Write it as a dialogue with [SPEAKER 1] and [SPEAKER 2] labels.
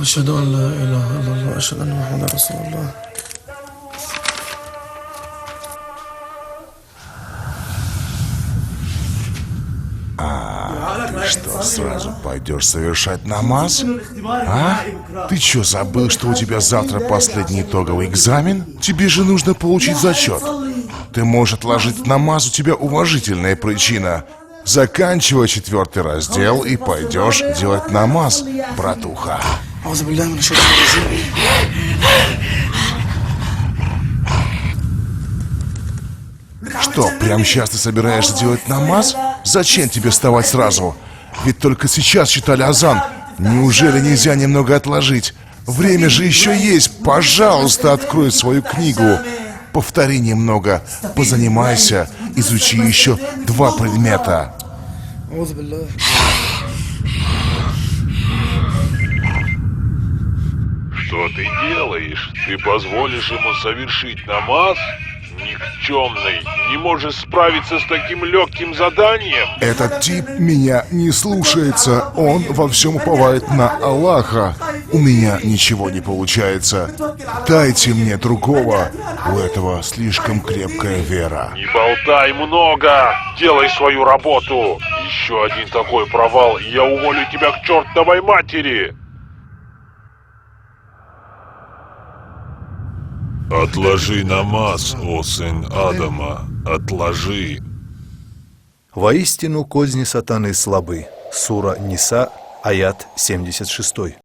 [SPEAKER 1] أشهد أن لا إله إلا الله أشهد أن محمدا رسول الله.
[SPEAKER 2] Ты что, сразу пойдешь совершать намаз? А? Ты что, забыл, что у тебя завтра последний итоговый экзамен? Тебе же нужно получить зачет. Ты можешь отложить намаз, у тебя уважительная причина. Заканчивай 4-й раздел и пойдешь делать намаз, братуха.
[SPEAKER 1] أعوذ بالله من الشيطان الرجيم.
[SPEAKER 2] Что, прямо сейчас ты собираешься делать намаз? Зачем тебе вставать сразу? Ведь только сейчас читали азан. Неужели нельзя немного отложить? Время же еще есть. Пожалуйста, открой свою книгу. Повтори немного, позанимайся, изучи еще 2 предмета.
[SPEAKER 1] أعوذ بالله.
[SPEAKER 3] Что ты делаешь? Ты позволишь ему совершить намаз? Никчемный, не можешь справиться с таким легким заданием?
[SPEAKER 2] Этот тип меня не слушается. Он во всем уповает на Аллаха. У меня ничего не получается. Дайте мне другого. У этого слишком крепкая вера.
[SPEAKER 3] Не болтай много! Делай свою работу! Еще один такой провал, и я уволю тебя к чертовой матери! Отложи намаз, о сын Адама, отложи.
[SPEAKER 4] Воистину козни сатаны слабы. Сура Ниса, аят 76.